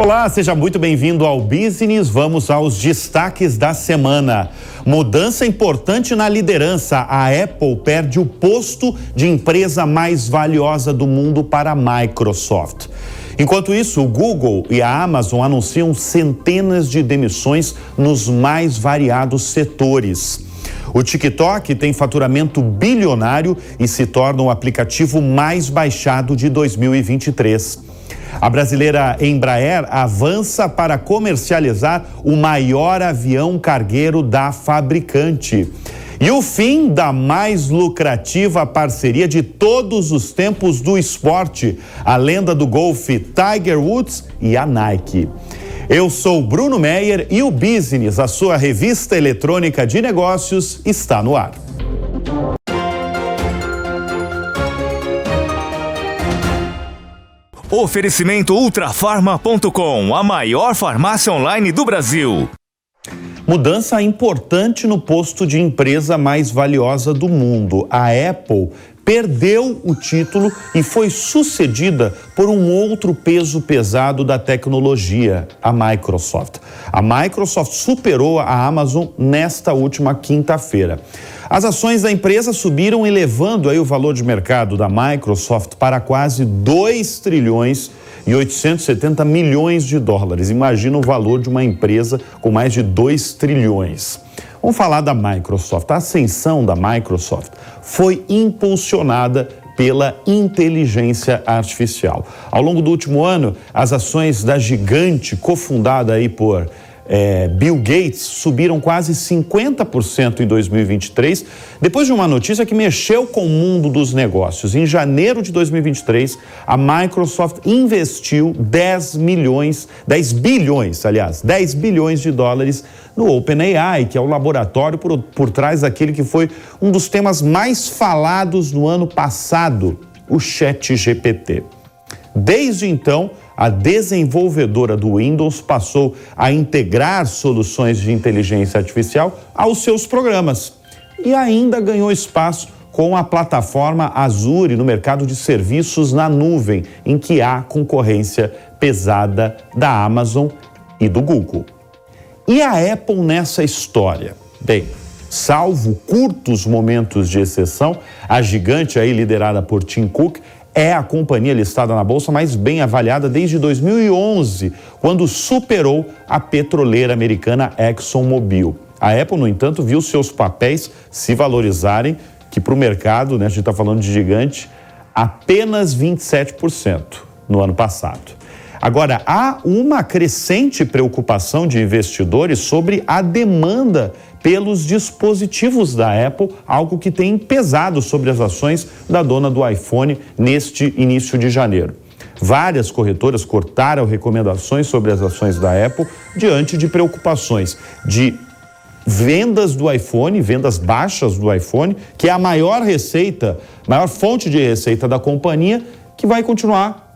Olá, seja muito bem-vindo ao Business. Vamos aos destaques da semana. Mudança importante na liderança. A Apple perde o posto de empresa mais valiosa do mundo para a Microsoft. Enquanto isso, o Google e a Amazon anunciam centenas de demissões nos mais variados setores. O TikTok tem faturamento bilionário e se torna o aplicativo mais baixado de 2023. A brasileira Embraer avança para comercializar o maior avião cargueiro da fabricante. E o fim da mais lucrativa parceria de todos os tempos do esporte, a lenda do golfe Tiger Woods e a Nike. Eu sou Bruno Meyer e o Business, a sua revista eletrônica de negócios, está no ar. Oferecimento Ultrafarma.com, a maior farmácia online do Brasil. Mudança importante no posto de empresa mais valiosa do mundo. A Apple perdeu o título e foi sucedida por um outro peso pesado da tecnologia, a Microsoft. A Microsoft superou a Amazon nesta última quinta-feira. As ações da empresa subiram, elevando aí o valor de mercado da Microsoft para quase 2 trilhões e 870 milhões de dólares. Imagina o valor de uma empresa com mais de 2 trilhões. Vamos falar da Microsoft. A ascensão da Microsoft foi impulsionada pela inteligência artificial. Ao longo do último ano, as ações da gigante, cofundada aí por Bill Gates, subiram quase 50% em 2023, depois de uma notícia que mexeu com o mundo dos negócios. Em janeiro de 2023, a Microsoft investiu 10 bilhões de dólares no OpenAI, que é o laboratório por trás daquele que foi um dos temas mais falados no ano passado, o ChatGPT. Desde então, a desenvolvedora do Windows passou a integrar soluções de inteligência artificial aos seus programas e ainda ganhou espaço com a plataforma Azure no mercado de serviços na nuvem, em que há concorrência pesada da Amazon e do Google. E a Apple nessa história? Bem, salvo curtos momentos de exceção, a gigante aí liderada por Tim Cook é a companhia listada na bolsa mais bem avaliada desde 2011, quando superou a petroleira americana ExxonMobil. A Apple, no entanto, viu seus papéis se valorizarem, que para o mercado, né, a gente está falando de gigante, apenas 27% no ano passado. Agora, há uma crescente preocupação de investidores sobre a demanda pelos dispositivos da Apple, algo que tem pesado sobre as ações da dona do iPhone neste início de janeiro. Várias corretoras cortaram recomendações sobre as ações da Apple diante de preocupações de vendas do iPhone, vendas baixas do iPhone, que é a maior fonte de receita da companhia, que vai continuar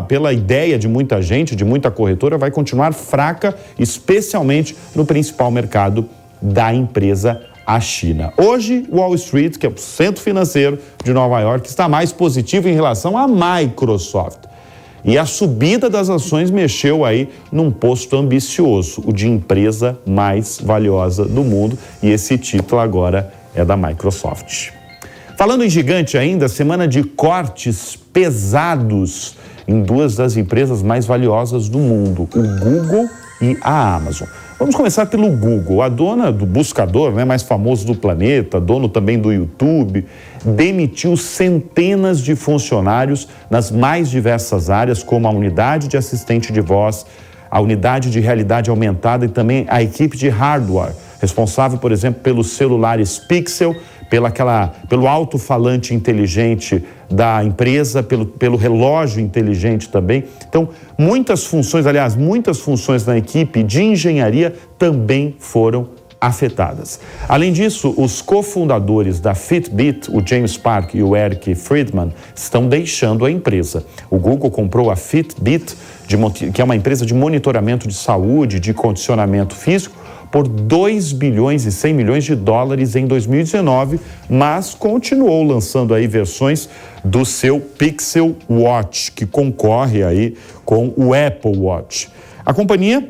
pela ideia de muita gente, de muita corretora, vai continuar fraca, especialmente no principal mercado da empresa, a China. Hoje, Wall Street, que é o centro financeiro de Nova York, está mais positivo em relação à Microsoft. E a subida das ações mexeu aí num posto ambicioso, o de empresa mais valiosa do mundo, e esse título agora é da Microsoft. Falando em gigante ainda, semana de cortes pesados em duas das empresas mais valiosas do mundo, o Google e a Amazon. Vamos começar pelo Google. A dona do buscador, né, mais famoso do planeta, dono também do YouTube, demitiu centenas de funcionários nas mais diversas áreas, como a unidade de assistente de voz, a unidade de realidade aumentada e também a equipe de hardware, responsável, por exemplo, pelos celulares Pixel, pelo alto-falante inteligente da empresa, pelo relógio inteligente também. Então, muitas funções na equipe de engenharia também foram afetadas. Além disso, os cofundadores da Fitbit, o James Park e o Eric Friedman, estão deixando a empresa. O Google comprou a Fitbit, que é uma empresa de monitoramento de saúde, de condicionamento físico, por 2 bilhões e 100 milhões de dólares em 2019, mas continuou lançando aí versões do seu Pixel Watch, que concorre aí com o Apple Watch. A companhia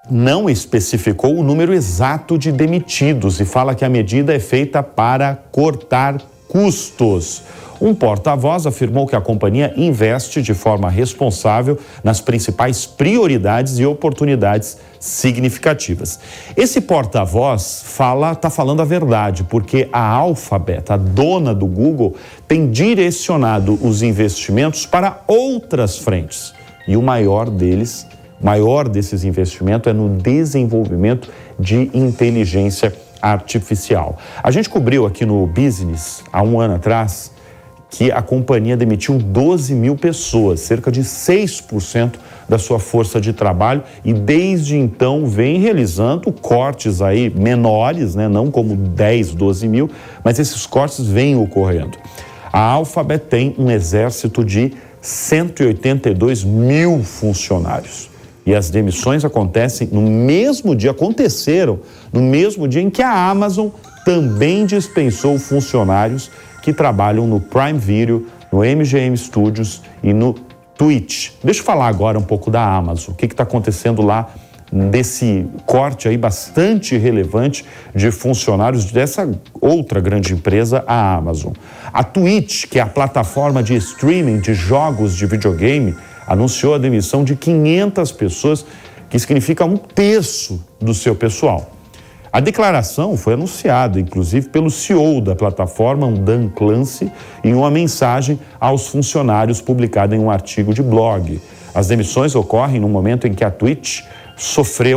não especificou o número exato de demitidos e fala que a medida é feita para cortar custos. Um porta-voz afirmou que a companhia investe de forma responsável nas principais prioridades e oportunidades significativas. Esse porta-voz está falando a verdade, porque a Alphabet, a dona do Google, tem direcionado os investimentos para outras frentes. E o maior desses investimentos é no desenvolvimento de inteligência artificial. A gente cobriu aqui no Business, há um ano atrás, que a companhia demitiu 12 mil pessoas, cerca de 6% da sua força de trabalho, e desde então vem realizando cortes aí menores, né? Não como 10, 12 mil, mas esses cortes vêm ocorrendo. A Alphabet tem um exército de 182 mil funcionários. E as demissões aconteceram no mesmo dia em que a Amazon também dispensou funcionários que trabalham no Prime Video, no MGM Studios e no Twitch. Deixa eu falar agora um pouco da Amazon. O que está acontecendo lá desse corte aí bastante relevante de funcionários dessa outra grande empresa, a Amazon. A Twitch, que é a plataforma de streaming de jogos de videogame, anunciou a demissão de 500 pessoas, que significa 1/3 do seu pessoal. A declaração foi anunciada, inclusive, pelo CEO da plataforma, Dan Clancy, em uma mensagem aos funcionários publicada em um artigo de blog. As demissões ocorrem no momento em que a Twitch sofre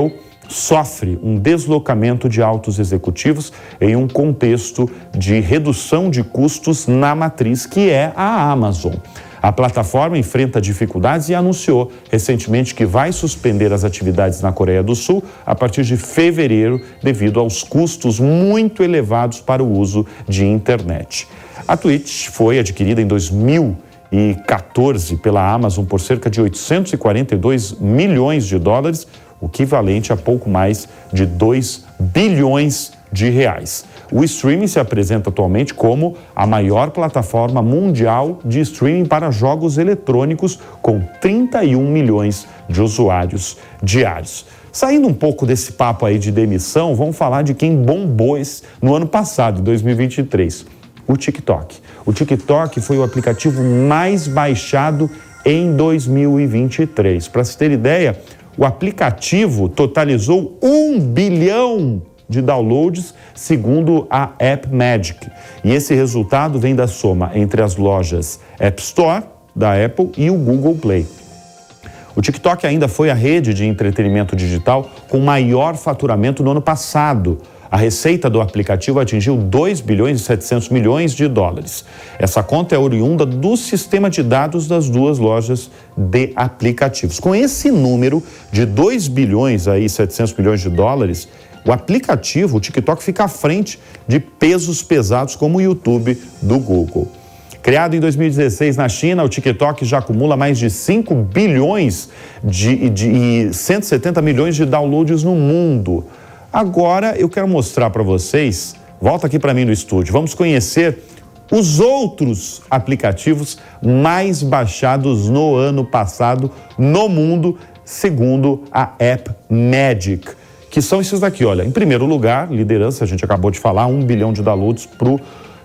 um deslocamento de altos executivos em um contexto de redução de custos na matriz, que é a Amazon. A plataforma enfrenta dificuldades e anunciou recentemente que vai suspender as atividades na Coreia do Sul a partir de fevereiro, devido aos custos muito elevados para o uso de internet. A Twitch foi adquirida em 2014 pela Amazon por cerca de 842 milhões de dólares, o equivalente a pouco mais de 2 bilhões de reais. O streaming se apresenta atualmente como a maior plataforma mundial de streaming para jogos eletrônicos, com 31 milhões de usuários diários. Saindo um pouco desse papo aí de demissão, vamos falar de quem bombou no ano passado, 2023, o TikTok. O TikTok foi o aplicativo mais baixado em 2023. Para se ter ideia, o aplicativo totalizou 1 bilhão de downloads, segundo a AppMagic. E esse resultado vem da soma entre as lojas App Store da Apple e o Google Play. O TikTok ainda foi a rede de entretenimento digital com maior faturamento no ano passado. A receita do aplicativo atingiu 2 bilhões e 700 milhões de dólares. Essa conta é oriunda do sistema de dados das duas lojas de aplicativos. Com esse número de 2 bilhões e 700 milhões de dólares, o aplicativo, o TikTok, fica à frente de pesos pesados como o YouTube do Google. Criado em 2016 na China, o TikTok já acumula mais de 5 bilhões e 170 milhões de downloads no mundo. Agora eu quero mostrar para vocês, volta aqui para mim no estúdio, vamos conhecer os outros aplicativos mais baixados no ano passado no mundo, segundo a AppMagic. Que são esses daqui, olha. Em primeiro lugar, liderança, a gente acabou de falar, 1 bilhão de downloads para o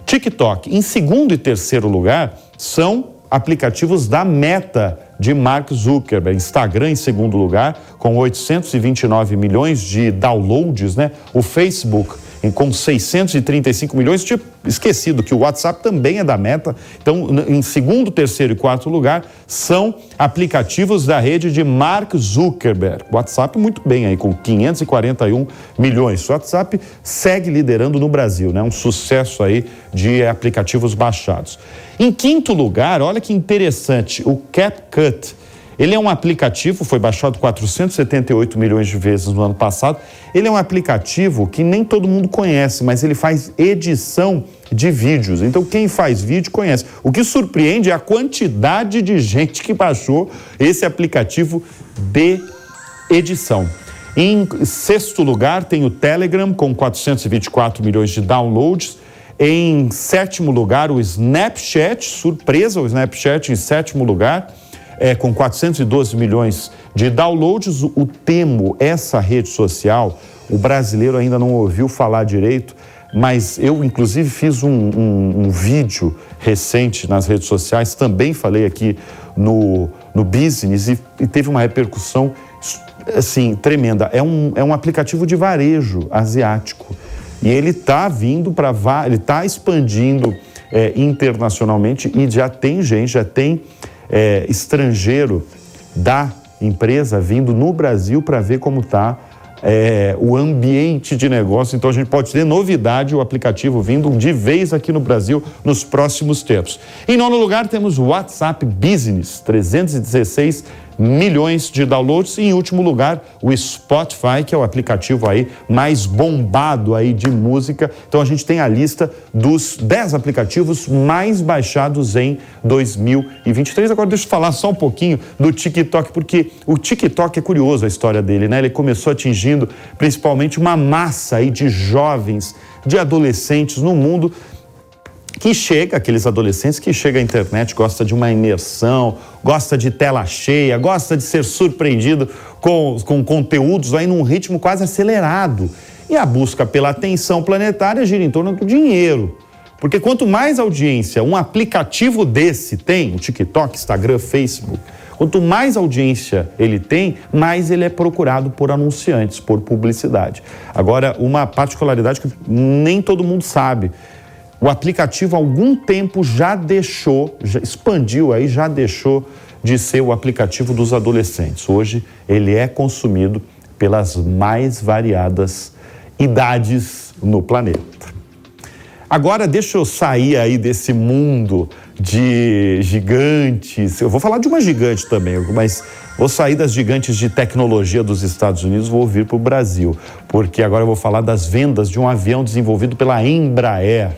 TikTok. Em segundo e terceiro lugar, são aplicativos da Meta, de Mark Zuckerberg. Instagram em segundo lugar, com 829 milhões de downloads, né? O Facebook com 635 milhões. Tinha esquecido que o WhatsApp também é da Meta. Então, em segundo, terceiro e quarto lugar, são aplicativos da rede de Mark Zuckerberg. O WhatsApp muito bem aí, com 541 milhões. O WhatsApp segue liderando no Brasil, né? Um sucesso aí de aplicativos baixados. Em quinto lugar, olha que interessante, o CapCut. Ele é um aplicativo, foi baixado 478 milhões de vezes no ano passado. Ele é um aplicativo que nem todo mundo conhece, mas ele faz edição de vídeos. Então, quem faz vídeo conhece. O que surpreende é a quantidade de gente que baixou esse aplicativo de edição. Em sexto lugar tem o Telegram, com 424 milhões de downloads. Em sétimo lugar, o Snapchat, surpresa, o Snapchat em sétimo lugar, com 412 milhões de downloads. O Temo, essa rede social, o brasileiro ainda não ouviu falar direito, mas eu, inclusive, fiz um vídeo recente nas redes sociais, também falei aqui no Business e teve uma repercussão, assim, tremenda. É um aplicativo de varejo asiático e ele está vindo ele está expandindo internacionalmente e já tem gente, estrangeiro da empresa vindo no Brasil para ver como está o ambiente de negócio. Então a gente pode ter novidade, o aplicativo vindo de vez aqui no Brasil nos próximos tempos. Em nono lugar temos o WhatsApp Business, 316 milhões de downloads. E em último lugar, o Spotify, que é o aplicativo aí mais bombado aí de música. Então a gente tem a lista dos 10 aplicativos mais baixados em 2023. Agora deixa eu falar só um pouquinho do TikTok, porque o TikTok é curioso a história dele, né? Ele começou atingindo principalmente uma massa aí de jovens, de adolescentes no mundo, aqueles adolescentes que chegam à internet, gosta de uma imersão, gosta de tela cheia, gosta de ser surpreendido com conteúdos aí num ritmo quase acelerado. E a busca pela atenção planetária gira em torno do dinheiro. Porque quanto mais audiência um aplicativo desse tem, o TikTok, Instagram, Facebook, quanto mais audiência ele tem, mais ele é procurado por anunciantes, por publicidade. Agora, uma particularidade que nem todo mundo sabe: o aplicativo há algum tempo já expandiu aí, já deixou de ser o aplicativo dos adolescentes. Hoje ele é consumido pelas mais variadas idades no planeta. Agora deixa eu sair aí desse mundo de gigantes. Eu vou falar de uma gigante também, mas vou sair das gigantes de tecnologia dos Estados Unidos, vou vir para o Brasil, porque agora eu vou falar das vendas de um avião desenvolvido pela Embraer.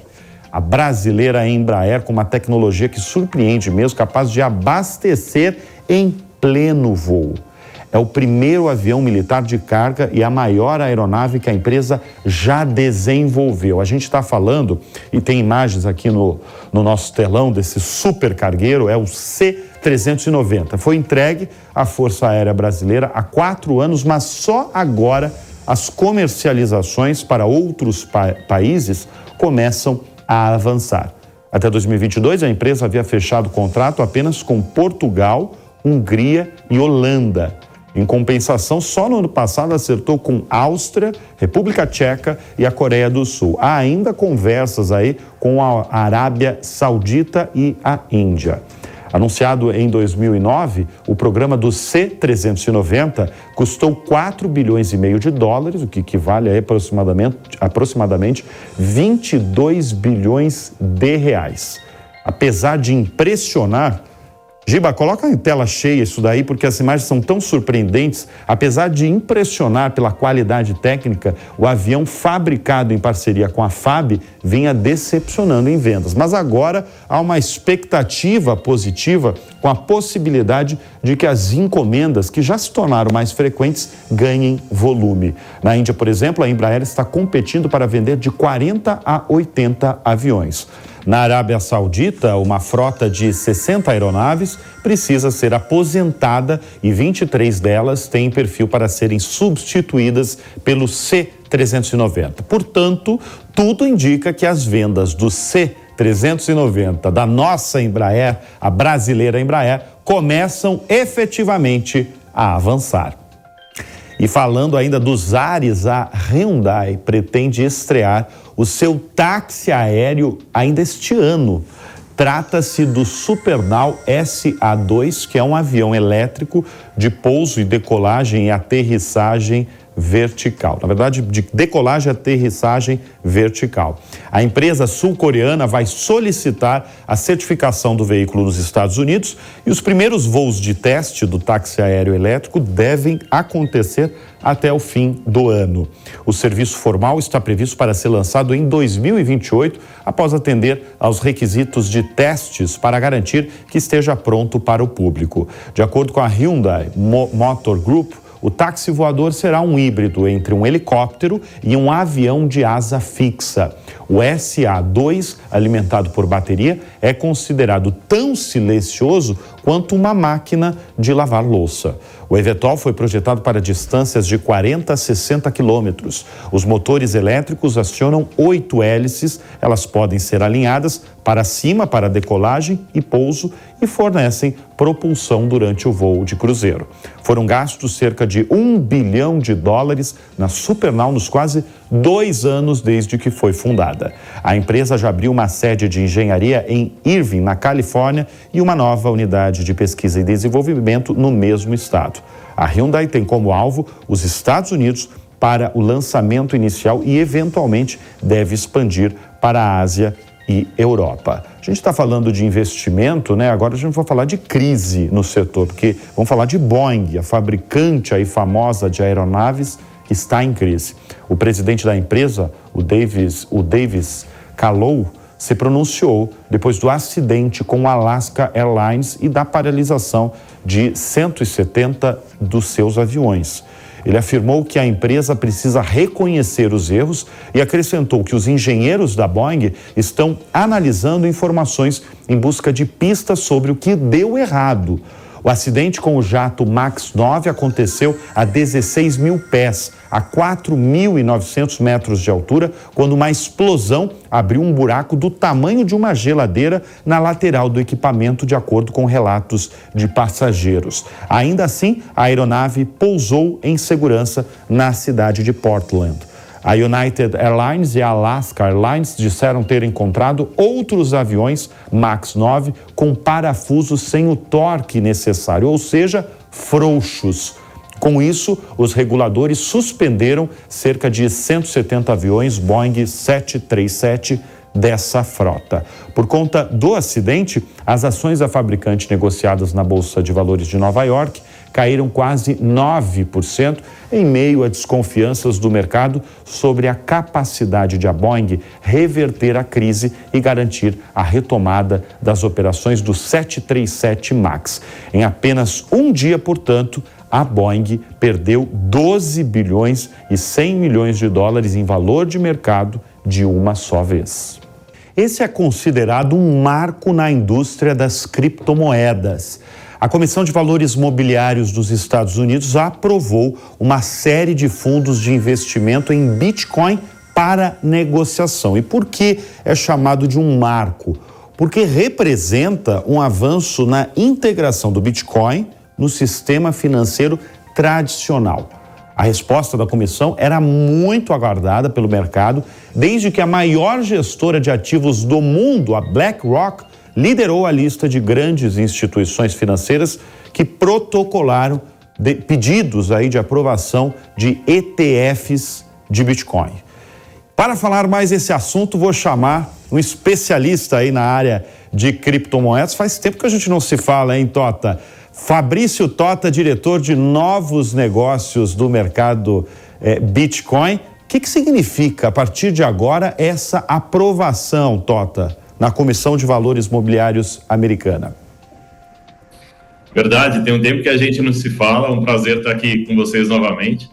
A brasileira Embraer, com uma tecnologia que surpreende mesmo, capaz de abastecer em pleno voo. É o primeiro avião militar de carga e a maior aeronave que a empresa já desenvolveu. A gente está falando, e tem imagens aqui no nosso telão desse super cargueiro, é o C-390. Foi entregue à Força Aérea Brasileira há 4 anos, mas só agora as comercializações para outros países começam a avançar. Até 2022, a empresa havia fechado contrato apenas com Portugal, Hungria e Holanda. Em compensação, só no ano passado acertou com Áustria, República Tcheca e a Coreia do Sul. Há ainda conversas aí com a Arábia Saudita e a Índia. Anunciado em 2009, o programa do C-390 custou 4 bilhões e meio de dólares, o que equivale a aproximadamente 22 bilhões de reais. Apesar de impressionar, Giba, coloca em tela cheia isso daí, porque as imagens são tão surpreendentes. Apesar de impressionar pela qualidade técnica, o avião fabricado em parceria com a FAB vinha decepcionando em vendas. Mas agora há uma expectativa positiva com a possibilidade de que as encomendas, que já se tornaram mais frequentes, ganhem volume. Na Índia, por exemplo, a Embraer está competindo para vender de 40 a 80 aviões. Na Arábia Saudita, uma frota de 60 aeronaves precisa ser aposentada e 23 delas têm perfil para serem substituídas pelo C-390. Portanto, tudo indica que as vendas do C-390 da nossa Embraer, a brasileira Embraer, começam efetivamente a avançar. E falando ainda dos ares, a Hyundai pretende estrear o seu táxi aéreo ainda este ano. Trata-se do Supernav SA2, que é um avião elétrico de pouso e decolagem e aterrissagem vertical. Na verdade, de decolagem e aterrissagem vertical. A empresa sul-coreana vai solicitar a certificação do veículo nos Estados Unidos e os primeiros voos de teste do táxi aéreo elétrico devem acontecer até o fim do ano. O serviço formal está previsto para ser lançado em 2028, após atender aos requisitos de testes para garantir que esteja pronto para o público. De acordo com a Hyundai Motor Group, O táxi voador será um híbrido entre um helicóptero e um avião de asa fixa. O SA-2, alimentado por bateria, é considerado tão silencioso quanto uma máquina de lavar louça. O eVTOL foi projetado para distâncias de 40 a 60 quilômetros. Os motores elétricos acionam 8 hélices, elas podem ser alinhadas para cima para decolagem e pouso e fornecem propulsão durante o voo de cruzeiro. Foram gastos cerca de $1 bilhão na Supernav nos quase 2 anos desde que foi fundada. A empresa já abriu uma sede de engenharia em Irvine, na Califórnia, e uma nova unidade de pesquisa e desenvolvimento no mesmo estado. A Hyundai tem como alvo os Estados Unidos para o lançamento inicial e, eventualmente, deve expandir para a Ásia e Europa. A gente está falando de investimento, né? Agora a gente vai falar de crise no setor, porque vamos falar de Boeing, a fabricante aí famosa de aeronaves, que está em crise. O presidente da empresa, o Davis Calhoun, se pronunciou depois do acidente com o Alaska Airlines e da paralisação de 170 dos seus aviões. Ele afirmou que a empresa precisa reconhecer os erros e acrescentou que os engenheiros da Boeing estão analisando informações em busca de pistas sobre o que deu errado. O acidente com o jato MAX 9 aconteceu a 16 mil pés, a 4.900 metros de altura, quando uma explosão abriu um buraco do tamanho de uma geladeira na lateral do equipamento, de acordo com relatos de passageiros. Ainda assim, a aeronave pousou em segurança na cidade de Portland. A United Airlines e a Alaska Airlines disseram ter encontrado outros aviões MAX 9 com parafusos sem o torque necessário, ou seja, frouxos. Com isso, os reguladores suspenderam cerca de 170 aviões Boeing 737 dessa frota. Por conta do acidente, as ações da fabricante negociadas na Bolsa de Valores de Nova York caíram quase 9% em meio a desconfianças do mercado sobre a capacidade de a Boeing reverter a crise e garantir a retomada das operações do 737 MAX. Em apenas um dia, portanto, a Boeing perdeu 12 bilhões e 100 milhões de dólares em valor de mercado de uma só vez. Esse é considerado um marco na indústria das criptomoedas. A Comissão de Valores Mobiliários dos Estados Unidos aprovou uma série de fundos de investimento em Bitcoin para negociação. E por que é chamado de um marco? Porque representa um avanço na integração do Bitcoin no sistema financeiro tradicional. A resposta da comissão era muito aguardada pelo mercado, desde que a maior gestora de ativos do mundo, a BlackRock, liderou a lista de grandes instituições financeiras que protocolaram pedidos aí de aprovação de ETFs de Bitcoin. Para falar mais desse assunto, vou chamar um especialista aí na área de criptomoedas. Faz tempo que a gente não se fala, hein, Tota? Fabrício Tota, diretor de novos negócios do mercado Bitcoin. O que significa, a partir de agora, essa aprovação, Tota, na Comissão de Valores Mobiliários americana? Verdade, tem um tempo que a gente não se fala, é um prazer estar aqui com vocês novamente.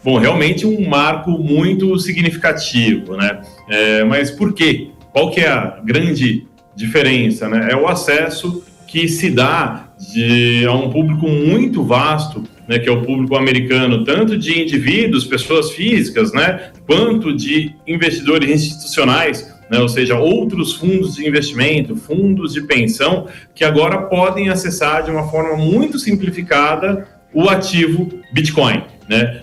Bom, realmente um marco muito significativo, né? Mas por quê? Qual que é a grande diferença, né? É o acesso que se dá a um público muito vasto, né, que é o público americano, tanto de indivíduos, pessoas físicas, né, quanto de investidores institucionais, né, ou seja, outros fundos de investimento, fundos de pensão, que agora podem acessar de uma forma muito simplificada o ativo Bitcoin, né?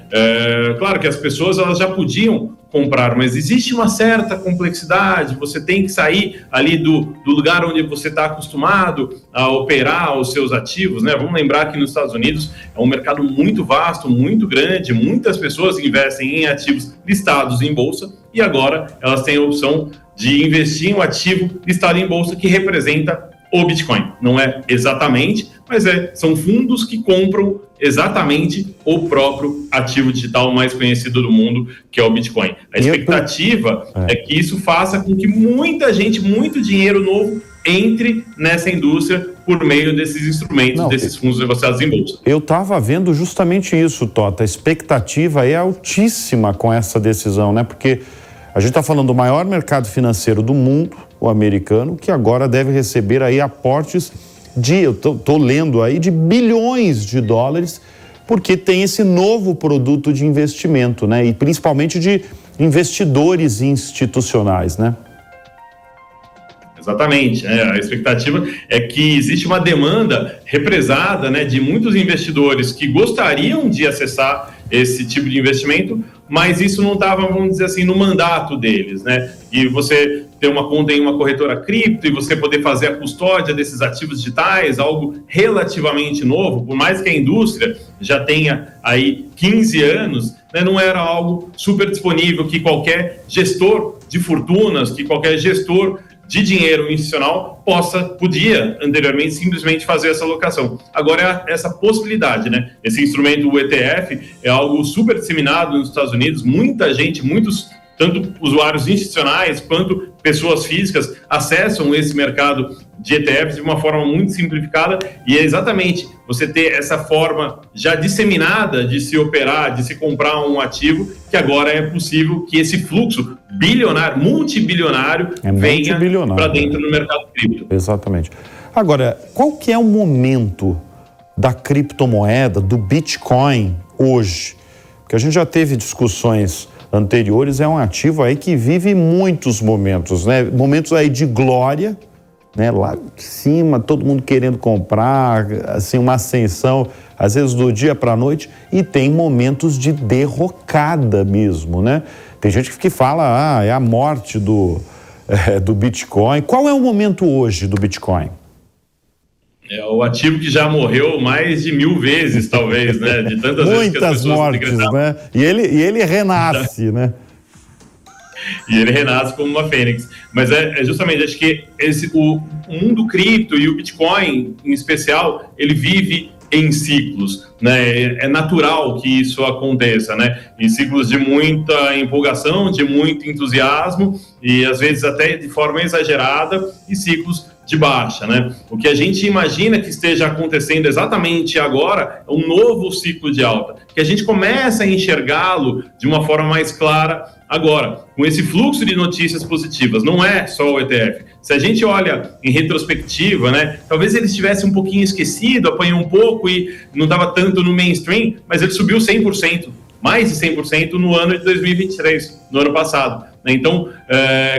Claro que as pessoas elas já podiam comprar, mas existe uma certa complexidade, você tem que sair ali do lugar onde você está acostumado a operar os seus ativos, né? Vamos lembrar que nos Estados Unidos é um mercado muito vasto, muito grande, muitas pessoas investem em ativos listados em bolsa e agora elas têm a opção de investir em um ativo listado em bolsa que representa o Bitcoin. Não é exatamente, mas são fundos que compram exatamente o próprio ativo digital mais conhecido do mundo, que é o Bitcoin. A expectativa é que isso faça com que muita gente, muito dinheiro novo, entre nessa indústria por meio desses instrumentos, desses fundos negociados em bolsa. Eu estava vendo justamente isso, Tota. A expectativa é altíssima com essa decisão, né? Porque a gente está falando do maior mercado financeiro do mundo, o americano, que agora deve receber aí aportes eu estou lendo aí, de bilhões de dólares, porque tem esse novo produto de investimento, né? E principalmente de investidores institucionais, né? Exatamente, a expectativa é que existe uma demanda represada, né, de muitos investidores que gostariam de acessar esse tipo de investimento, mas isso não estava, vamos dizer assim, no mandato deles, né? E você ter uma conta em uma corretora cripto e você poder fazer a custódia desses ativos digitais, algo relativamente novo, por mais que a indústria já tenha aí 15 anos, né, não era algo super disponível que qualquer gestor de fortunas, que qualquer gestor de dinheiro institucional podia anteriormente simplesmente fazer essa alocação. Agora é essa possibilidade, né? Esse instrumento, o ETF, é algo super disseminado nos Estados Unidos, muita gente, tanto usuários institucionais quanto pessoas físicas acessam esse mercado de ETFs de uma forma muito simplificada, e é exatamente você ter essa forma já disseminada de se operar, de se comprar um ativo, que agora é possível que esse fluxo bilionário, multibilionário, venha para dentro do mercado cripto. Exatamente. Agora, qual que é o momento da criptomoeda, do Bitcoin hoje? Porque a gente já teve discussões anteriores, é um ativo aí que vive muitos momentos, né? Momentos aí de glória, né? Lá de cima, todo mundo querendo comprar, assim, uma ascensão, às vezes do dia para a noite, e tem momentos de derrocada mesmo, né? Tem gente que fala, é a morte do Bitcoin. Qual é o momento hoje do Bitcoin? É o ativo que já morreu mais de 1000 vezes, talvez, né? De tantas vezes que as pessoas mortes, né? E ele renasce, né? E ele renasce como uma fênix. Mas é justamente, acho que o mundo cripto e o Bitcoin, em especial, ele vive em ciclos, né? É natural que isso aconteça, né? Em ciclos de muita empolgação, de muito entusiasmo e às vezes até de forma exagerada, e ciclos de baixa, né? O que a gente imagina que esteja acontecendo exatamente agora é um novo ciclo de alta, que a gente começa a enxergá-lo de uma forma mais clara agora, com esse fluxo de notícias positivas. Não é só o ETF. Se a gente olha em retrospectiva, né, talvez ele estivesse um pouquinho esquecido, apanhou um pouco e não estava tanto no mainstream, mas ele subiu 100%, mais de 100% no ano de 2023, no ano passado. Então,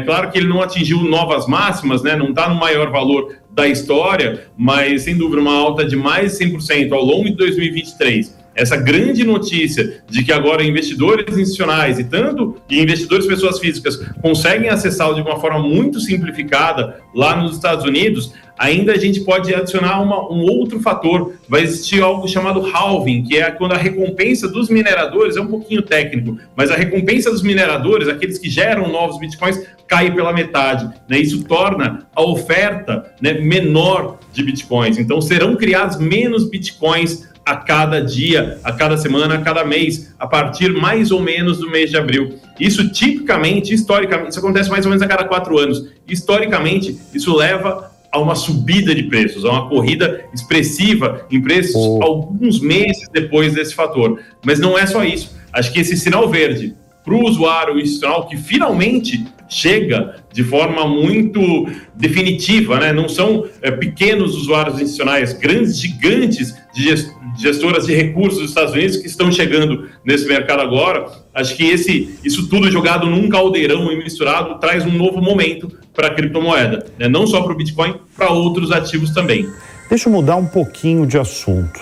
claro que ele não atingiu novas máximas, né, não está no maior valor da história, mas sem dúvida uma alta de mais de 100% ao longo de 2023. Essa grande notícia de que agora investidores institucionais e investidores pessoas físicas conseguem acessá-lo de uma forma muito simplificada lá nos Estados Unidos, ainda a gente pode adicionar um outro fator. Vai existir algo chamado halving, que é quando a recompensa dos mineradores, é um pouquinho técnico, mas a recompensa dos mineradores, aqueles que geram novos bitcoins, cai pela metade, né? Isso torna a oferta, né, menor de bitcoins. Então serão criados menos bitcoins a cada dia, a cada semana, a cada mês, a partir mais ou menos do mês de abril. Isso historicamente, isso acontece mais ou menos a cada 4 anos. Historicamente, isso leva a uma subida de preços, a uma corrida expressiva em preços alguns meses depois desse fator. Mas não é só isso. Acho que esse sinal verde para o usuário institucional, que finalmente chega de forma muito definitiva, né? Não são pequenos usuários institucionais, grandes gigantes de gestoras de recursos dos Estados Unidos que estão chegando nesse mercado agora. Acho que isso tudo jogado num caldeirão e misturado traz um novo momento para a criptomoeda, né? Não só para o Bitcoin, para outros ativos também. Deixa eu mudar um pouquinho de assunto.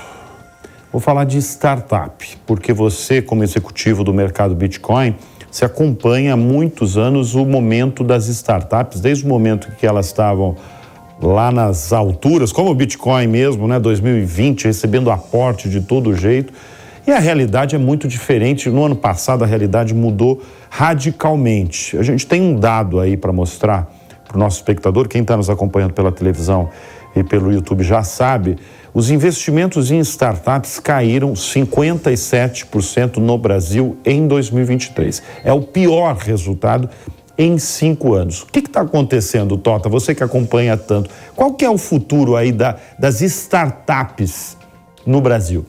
Vou falar de startup, porque você, como executivo do mercado Bitcoin, se acompanha há muitos anos o momento das startups, desde o momento que elas estavam lá nas alturas, como o Bitcoin mesmo, né, 2020, recebendo aporte de todo jeito. E a realidade é muito diferente. No ano passado, a realidade mudou radicalmente. A gente tem um dado aí para mostrar para o nosso espectador, quem está nos acompanhando pela televisão e pelo YouTube já sabe, os investimentos em startups caíram 57% no Brasil em 2023. É o pior resultado em 5 anos. O que está acontecendo, Tota? Você que acompanha tanto. Qual que é o futuro aí das startups no Brasil?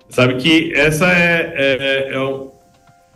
Sabe que essa é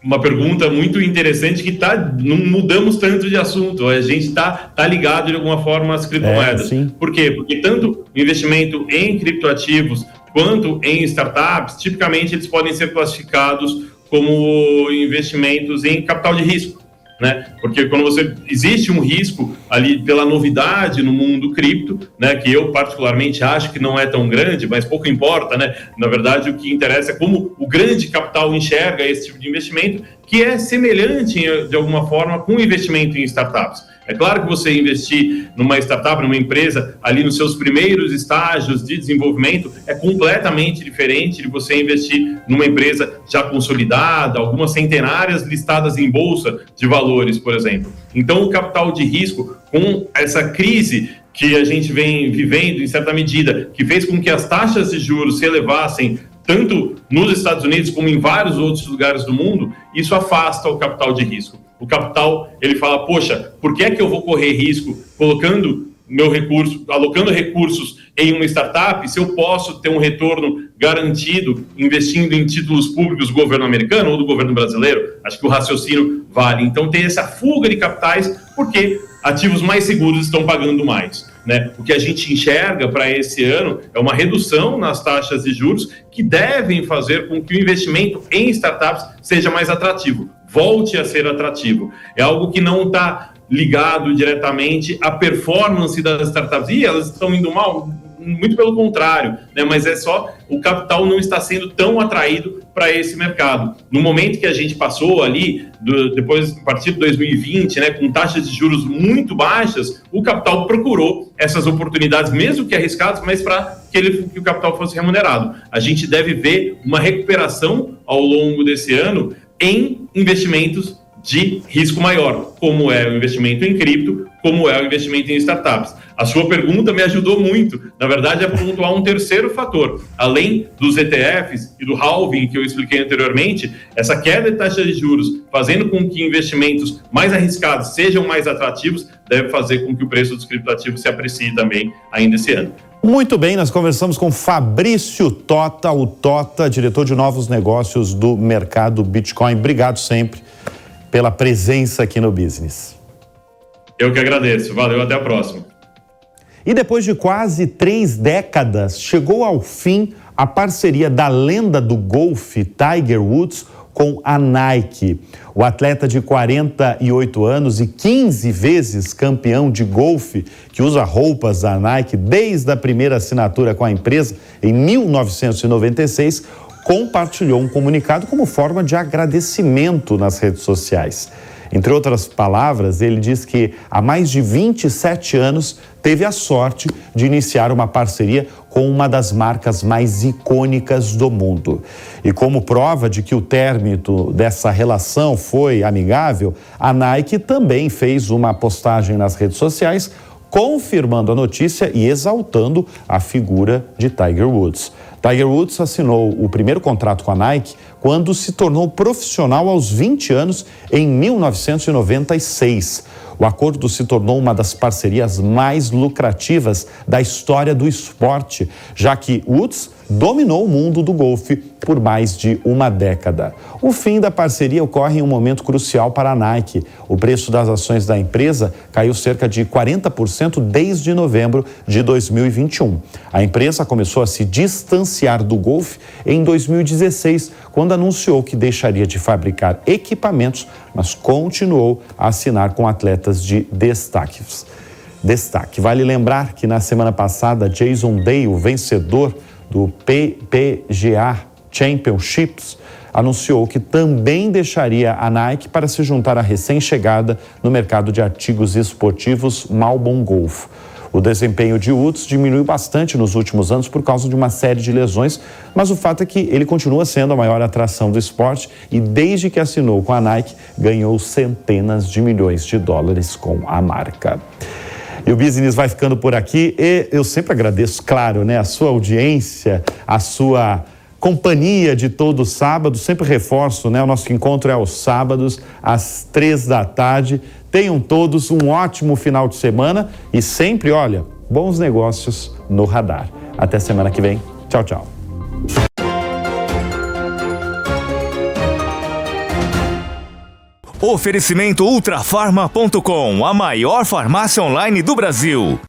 uma pergunta muito interessante que não mudamos tanto de assunto. A gente está ligado de alguma forma às criptomoedas. Por quê? Porque tanto o investimento em criptoativos quanto em startups, tipicamente eles podem ser classificados como investimentos em capital de risco, né? Porque quando existe um risco ali pela novidade no mundo cripto, né? Que eu particularmente acho que não é tão grande, mas pouco importa, né? Na verdade, o que interessa é como o grande capital enxerga esse tipo de investimento, que é semelhante de alguma forma com o investimento em startups. É claro que você investir numa startup, numa empresa, ali nos seus primeiros estágios de desenvolvimento, é completamente diferente de você investir numa empresa já consolidada, algumas centenárias listadas em bolsa de valores, por exemplo. Então, o capital de risco, com essa crise que a gente vem vivendo, em certa medida, que fez com que as taxas de juros se elevassem tanto nos Estados Unidos como em vários outros lugares do mundo, isso afasta o capital de risco. O capital, ele fala, poxa, por que é que eu vou correr risco colocando meu recurso, alocando recursos em uma startup, se eu posso ter um retorno garantido investindo em títulos públicos do governo americano ou do governo brasileiro? Acho que o raciocínio vale. Então tem essa fuga de capitais porque ativos mais seguros estão pagando mais, né? O que a gente enxerga para esse ano é uma redução nas taxas de juros que devem fazer com que o investimento em startups seja mais atrativo, volte a ser atrativo. É algo que não está ligado diretamente à performance das startups. E elas estão indo mal? Muito pelo contrário, né? Mas é só o capital não está sendo tão atraído para esse mercado. No momento que a gente passou ali, depois, a partir de 2020, né, com taxas de juros muito baixas, o capital procurou essas oportunidades, mesmo que arriscadas, mas para que o capital fosse remunerado. A gente deve ver uma recuperação ao longo desse ano em investimentos de risco maior, como é o investimento em cripto, como é o investimento em startups. A sua pergunta me ajudou muito, na verdade, a pontuar um terceiro fator. Além dos ETFs e do halving que eu expliquei anteriormente, essa queda de taxa de juros, fazendo com que investimentos mais arriscados sejam mais atrativos, deve fazer com que o preço dos criptoativos se aprecie também ainda esse ano. Muito bem, nós conversamos com Fabrício Tota, o Tota, diretor de novos negócios do mercado Bitcoin. Obrigado sempre pela presença aqui no Business. Eu que agradeço. Valeu, até a próxima. E depois de quase 3 décadas, chegou ao fim a parceria da lenda do golfe Tiger Woods com a Nike. O atleta de 48 anos e 15 vezes campeão de golfe, que usa roupas da Nike desde a primeira assinatura com a empresa em 1996, compartilhou um comunicado como forma de agradecimento nas redes sociais. Entre outras palavras, ele diz que há mais de 27 anos teve a sorte de iniciar uma parceria com uma das marcas mais icônicas do mundo. E como prova de que o término dessa relação foi amigável, a Nike também fez uma postagem nas redes sociais confirmando a notícia e exaltando a figura de Tiger Woods. Tiger Woods assinou o primeiro contrato com a Nike quando se tornou profissional aos 20 anos, em 1996. O acordo se tornou uma das parcerias mais lucrativas da história do esporte, já que Woods dominou o mundo do golfe por mais de uma década. O fim da parceria ocorre em um momento crucial para a Nike. O preço das ações da empresa caiu cerca de 40% desde novembro de 2021. A empresa começou a se distanciar do golfe em 2016, quando anunciou que deixaria de fabricar equipamentos, mas continuou a assinar com atletas de destaque. Vale lembrar que na semana passada, Jason Day, o vencedor do PGA Championships, anunciou que também deixaria a Nike para se juntar à recém-chegada no mercado de artigos esportivos Malbon Golf. O desempenho de Woods diminuiu bastante nos últimos anos por causa de uma série de lesões, mas o fato é que ele continua sendo a maior atração do esporte e desde que assinou com a Nike, ganhou centenas de milhões de dólares com a marca. E o Business vai ficando por aqui e eu sempre agradeço, claro, né, a sua audiência, a sua companhia de todo sábado. Sempre reforço, né? O nosso encontro é aos sábados, às 3 da tarde. Tenham todos um ótimo final de semana e sempre, olha, bons negócios no radar. Até semana que vem. Tchau, tchau. Oferecimento Ultrafarma.com, a maior farmácia online do Brasil.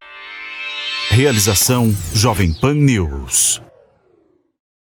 Realização Jovem Pan News.